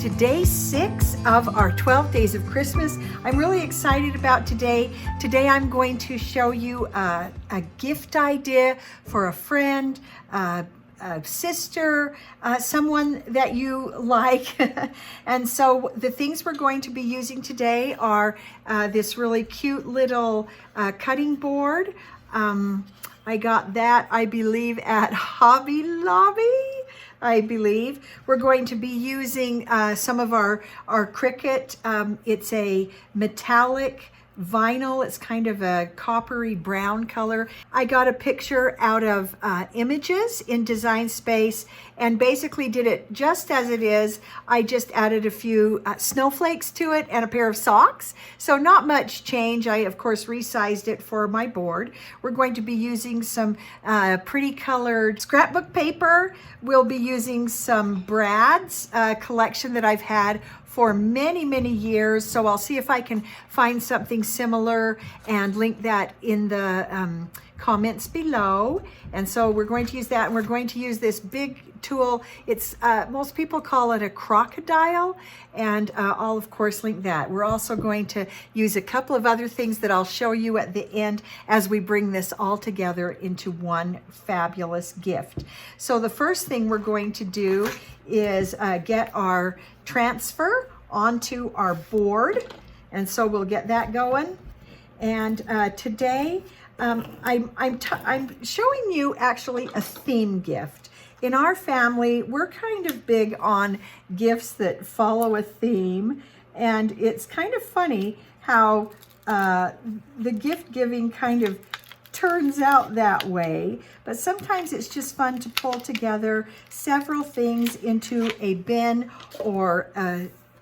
to day 6 of our 12 days of Christmas. I'm really excited about today. Today I'm going to show you a gift idea for a friend, a sister, someone that you like. And so the things we're going to be using today are this really cute little cutting board. I got that, I believe, at Hobby Lobby. I believe we're going to be using some of our Cricut. It's a metallic vinyl. It's kind of a coppery brown color. I got a picture out of images in Design Space and basically did it just as it is. I just added a few snowflakes to it and a pair of socks. So not much change. I, of course, resized it for my board. We're going to be using some pretty colored scrapbook paper. We'll be using some Brad's collection that I've had for many, many years. So I'll see if I can find something similar and link that in the comments below. And so we're going to use that, and we're going to use this big tool. It's most people call it a crocodile, and I'll of course link that. We're also going to use a couple of other things that I'll show you at the end as we bring this all together into one fabulous gift. So the first thing we're going to do is get our transfer onto our board, and so we'll get that going. And today I'm showing you actually a theme gift. In our family, we're kind of big on gifts that follow a theme, and it's kind of funny how the gift giving kind of turns out that way, but sometimes it's just fun to pull together several things into a bin or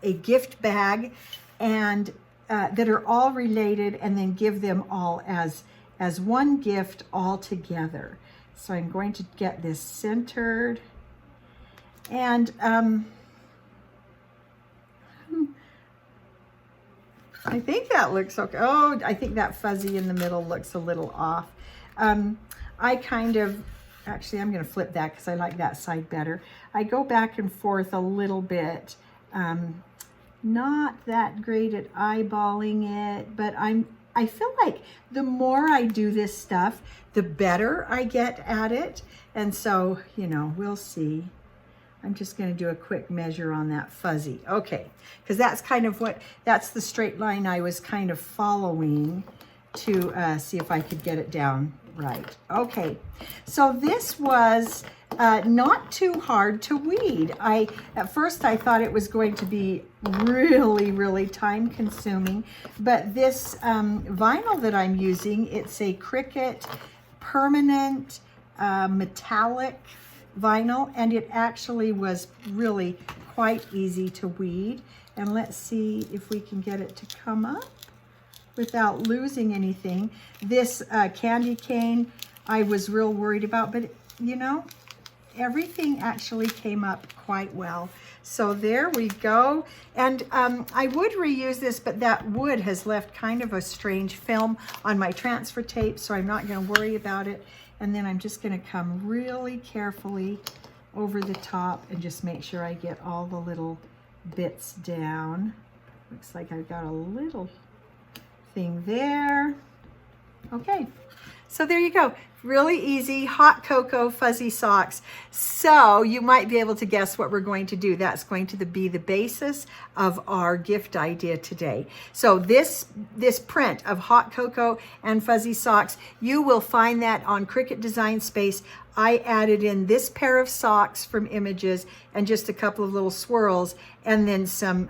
a gift bag, and that are all related, and then give them all as one gift all together. So I'm going to get this centered, and I think that looks okay. Oh, I think that fuzzy in the middle looks a little off. I kind of, actually I'm going to flip that because I like that side better. I go back and forth a little bit. Not that great at eyeballing it, but I feel like the more I do this stuff, the better I get at it. And so, you know, we'll see. I'm just going to do a quick measure on that fuzzy. Okay, because that's kind of that's the straight line I was kind of following to see if I could get it down right. Okay, so this was not too hard to weed. At first I thought it was going to be really time consuming, but this vinyl that I'm using, it's a Cricut permanent metallic vinyl, and it actually was really quite easy to weed. And let's see if we can get it to come up without losing anything. This candy cane I was real worried about, but you know, everything actually came up quite well. So there we go. And I would reuse this, but that wood has left kind of a strange film on my transfer tape, so I'm not going to worry about it. And then I'm just going to come really carefully over the top and just make sure I get all the little bits down. Looks like I've got a little thing there. Okay, so there you go. Really easy, hot cocoa, fuzzy socks. So you might be able to guess what we're going to do. That's going to be the basis of our gift idea today. So this print of hot cocoa and fuzzy socks, you will find that on Cricut Design Space. I added in this pair of socks from images and just a couple of little swirls, and then some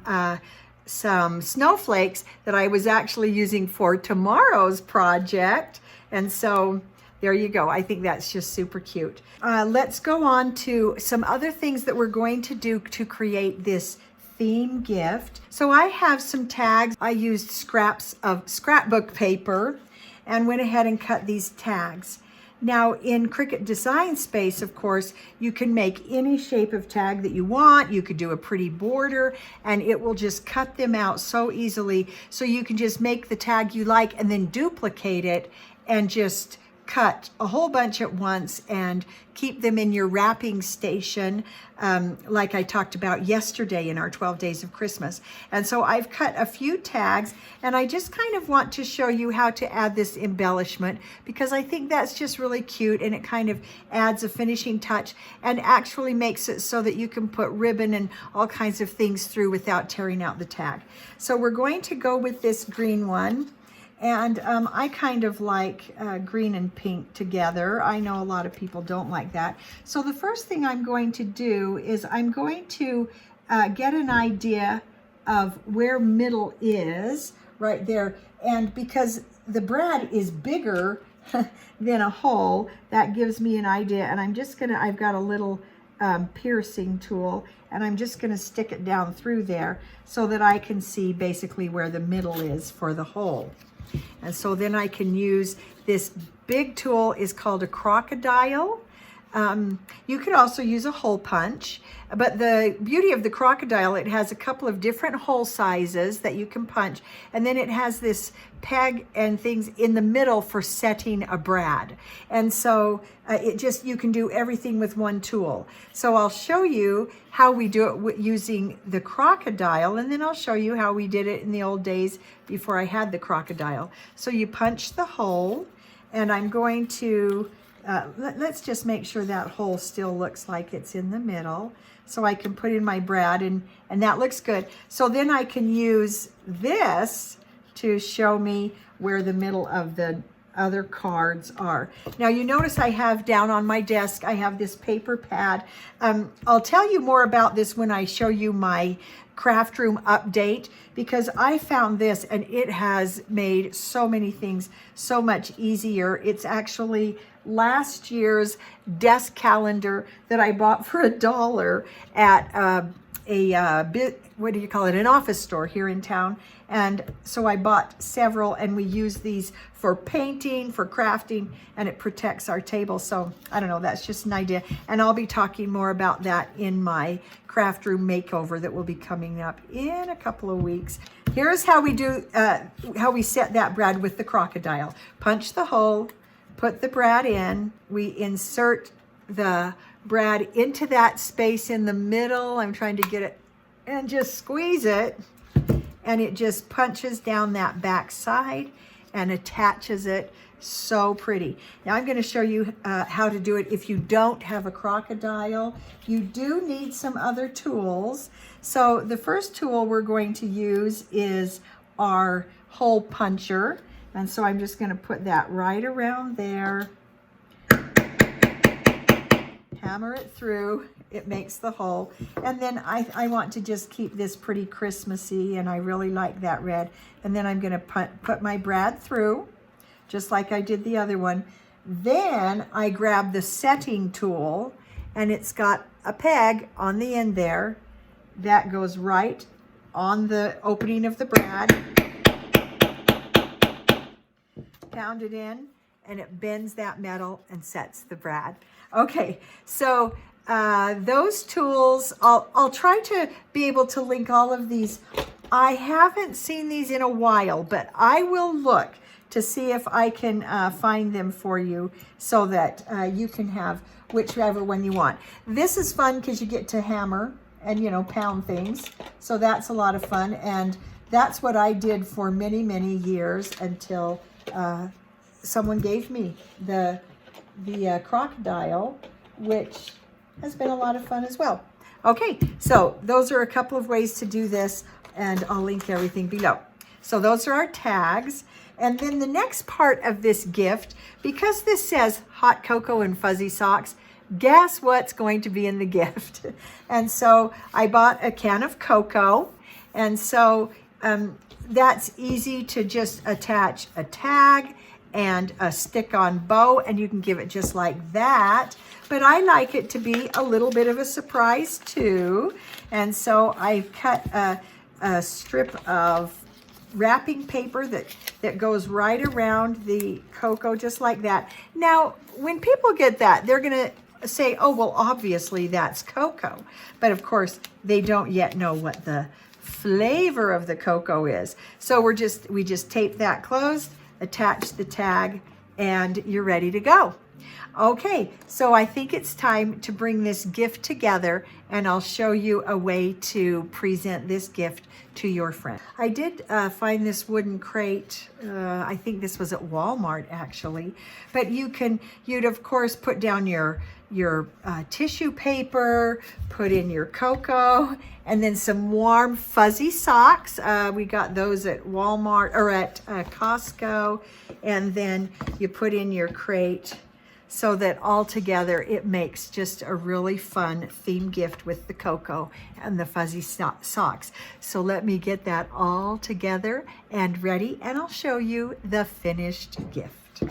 snowflakes that I was actually using for tomorrow's project. And so there you go. I think that's just super cute. Let's go on to some other things that we're going to do to create this theme gift. So I have some tags. I used scraps of scrapbook paper and went ahead and cut these tags. Now in Cricut Design Space, of course, you can make any shape of tag that you want. You could do a pretty border, and it will just cut them out so easily. So you can just make the tag you like and then duplicate it and just cut a whole bunch at once and keep them in your wrapping station, like I talked about yesterday in our 12 Days of Christmas. And so I've cut a few tags, and I just kind of want to show you how to add this embellishment, because I think that's just really cute, and it kind of adds a finishing touch and actually makes it so that you can put ribbon and all kinds of things through without tearing out the tag. So we're going to go with this green one. And I kind of like green and pink together. I know a lot of people don't like that. So the first thing I'm going to do is I'm going to get an idea of where middle is right there. And because the brad is bigger than a hole, that gives me an idea. And I'm just gonna, I've got a little piercing tool, and I'm just gonna stick it down through there so that I can see basically where the middle is for the hole. And so then I can use this big tool, is called a crocodile. You could also use a hole punch, but the beauty of the crocodile, it has a couple of different hole sizes that you can punch, and then it has this peg and things in the middle for setting a brad. And so it just, you can do everything with one tool. So I'll show you how we do it using the crocodile, and then I'll show you how we did it in the old days before I had the crocodile. So you punch the hole, and I'm going to let's just make sure that hole still looks like it's in the middle, so I can put in my brad, and that looks good. So then I can use this to show me where the middle of the other cards are. Now you notice I have down on my desk, I have this paper pad. I'll tell you more about this when I show you my craft room update, because I found this and it has made so many things so much easier. It's actually last year's desk calendar that I bought for $1 at what do you call it, an office store here in town. And so I bought several, and we use these for painting, for crafting, and it protects our table. So I don't know, that's just an idea. And I'll be talking more about that in my craft room makeover that will be coming up in a couple of weeks. Here's how we do, how we set that brad with the crocodile. Punch the hole, put the brad in, we insert the brad into that space in the middle. I'm trying to get it, and just squeeze it, and it just punches down that back side and attaches it. So pretty. Now I'm going to show you how to do it if you don't have a crocodile. You do need some other tools. So the first tool we're going to use is our hole puncher. And so I'm just going to put that right around there. Hammer it through. It makes the hole. And then I want to just keep this pretty Christmassy, and I really like that red. And then I'm going to put my brad through, just like I did the other one. Then I grab the setting tool, and it's got a peg on the end there that goes right on the opening of the brad. Pound it in, and it bends that metal and sets the brad. Okay, so those tools, I'll try to be able to link all of these. I haven't seen these in a while, but I will look to see if I can find them for you so that you can have whichever one you want. This is fun because you get to hammer and, you know, pound things. So that's a lot of fun. And that's what I did for many, many years until someone gave me the crocodile, which has been a lot of fun as well. Okay, so those are a couple of ways to do this, and I'll link everything below. So those are our tags. And then the next part of this gift, because this says hot cocoa and fuzzy socks, guess what's going to be in the gift? And so I bought a can of cocoa, and so that's easy to just attach a tag and a stick-on bow, and you can give it just like that. But I like it to be a little bit of a surprise too. And so I cut a strip of wrapping paper that goes right around the cocoa, just like that. Now, when people get that, they're gonna say, oh, well, obviously that's cocoa. But of course, they don't yet know what the flavor of the cocoa is. So we just tape that closed, attach the tag, and you're ready to go. Okay, so I think it's time to bring this gift together, and I'll show you a way to present this gift to your friend. I did find this wooden crate. I think this was at Walmart actually, but you'd of course put down your tissue paper, put in your cocoa, and then some warm fuzzy socks. We got those at Walmart or at Costco, and then you put in your crate, so that all together it makes just a really fun theme gift with the cocoa and the fuzzy socks. So let me get that all together and ready, and I'll show you the finished gift.